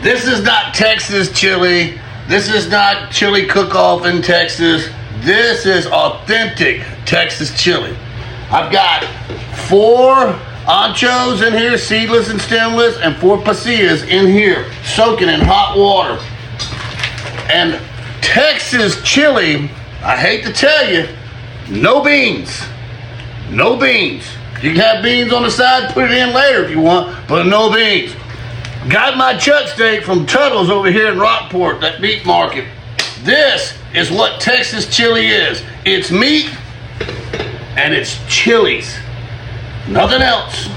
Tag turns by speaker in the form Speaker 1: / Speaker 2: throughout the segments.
Speaker 1: This is not Texas chili. This is not chili cook-off in Texas. This is authentic Texas chili. I've got 4 anchos in here, seedless and stemless, and 4 pasillas in here, soaking in hot water. And Texas chili, I hate to tell you, no beans. No beans. You can have beans on the side, put it in later if you want, but no beans. Got my chuck steak from Tuttle's over here in Rockport, that meat market. This is what Texas chili is. It's meat and it's chilies. Nothing else.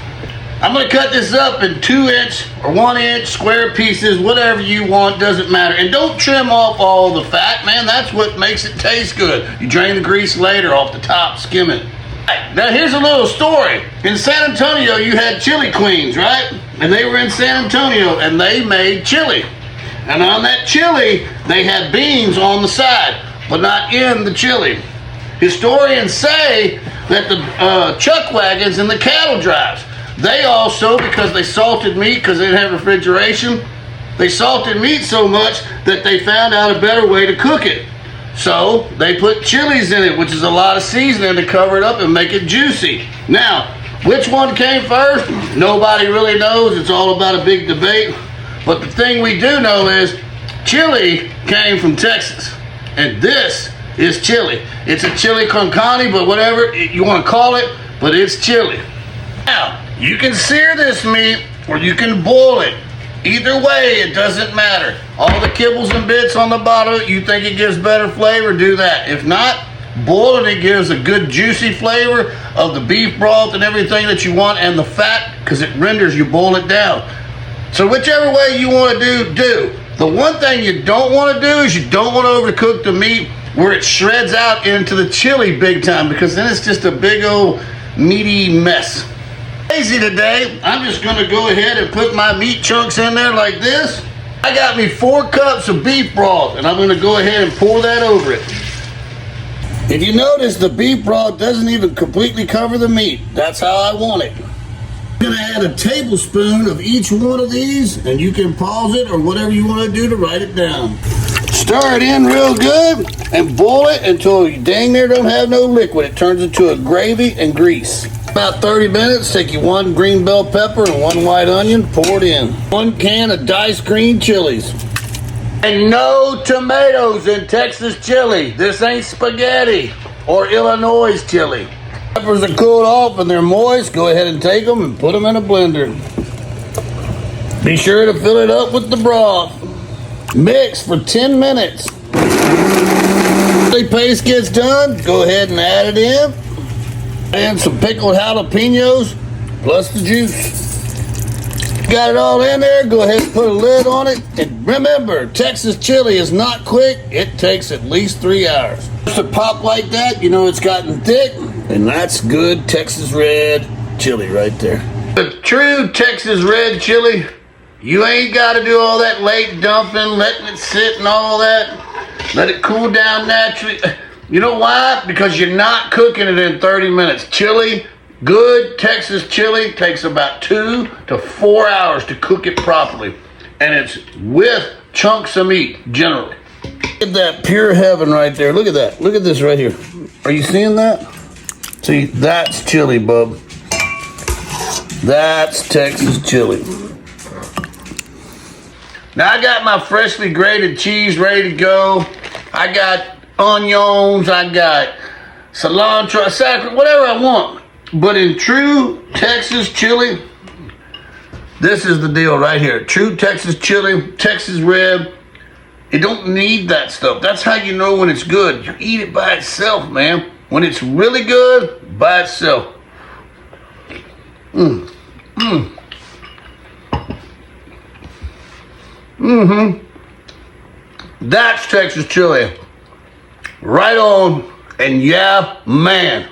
Speaker 1: I'm gonna cut this up in 2-inch or 1-inch square pieces, whatever you want, doesn't matter. And don't trim off all the fat, man. That's what makes it taste good. You drain the grease later off the top, skim it. Now here's a little story. In San Antonio, you had chili queens, right? And they were in San Antonio and they made chili. And on that chili, they had beans on the side, but not in the chili. Historians say that the chuck wagons and the cattle drives, they also, because they salted meat, because they didn't have refrigeration, they salted meat so much that they found out a better way to cook it. So they put chilies in it, which is a lot of seasoning to cover it up and make it juicy. Now, which one came first? Nobody really knows. It's all about a big debate. But the thing we do know is chili came from Texas. And this is chili. It's a chili con carne, but whatever you want to call it, but it's chili. Now, you can sear this meat or you can boil it. Either way, it doesn't matter. All the kibbles and bits on the bottom, you think it gives better flavor, do that. If not, boil it gives a good juicy flavor of the beef broth and everything that you want, and the fat, because it renders, you boil it down. So whichever way you want to do. The one thing you don't want to do is you don't want to overcook the meat where it shreds out into the chili big time, because then it's just a big old meaty mess. Lazy today, I'm just gonna go ahead and put my meat chunks in there like this. I got me 4 cups of beef broth and I'm gonna go ahead and pour that over it. If you notice, the beef broth doesn't even completely cover the meat. That's how I want it. I'm gonna add a tablespoon of each one of these, and you can pause it or whatever you wanna do to write it down. Stir it in real good and boil it until you dang near don't have no liquid. It turns into a gravy and grease. About 30 minutes, take you 1 green bell pepper and 1 white onion, pour it in. 1 can of diced green chilies. And no tomatoes in Texas chili. This ain't spaghetti or Illinois chili. Peppers are cooled off and they're moist. Go ahead and take them and put them in a blender. Be sure to fill it up with the broth. Mix for 10 minutes. The paste gets done, go ahead and add it in. And some pickled jalapenos, plus the juice. Got it all in there, go ahead and put a lid on it. And remember, Texas chili is not quick, it takes at least 3 hours. Just a pop like that, you know it's gotten thick, and that's good Texas red chili right there. The true Texas red chili, you ain't gotta do all that late dumping, letting it sit and all that. Let it cool down naturally. You know why? Because you're not cooking it in 30 minutes. Chili, good Texas chili, takes about 2 to 4 hours to cook it properly. And it's with chunks of meat, generally. Look at that pure heaven right there. Look at that. Look at this right here. Are you seeing that? See, that's chili, bub. That's Texas chili. Now I got my freshly grated cheese ready to go. I got onions, I got cilantro, saffron, whatever I want. But in true Texas chili, this is the deal right here. True Texas chili, Texas red, it don't need that stuff. That's how you know when it's good. You eat it by itself, man. When it's really good, by itself. That's Texas chili. Right on, and yeah, man.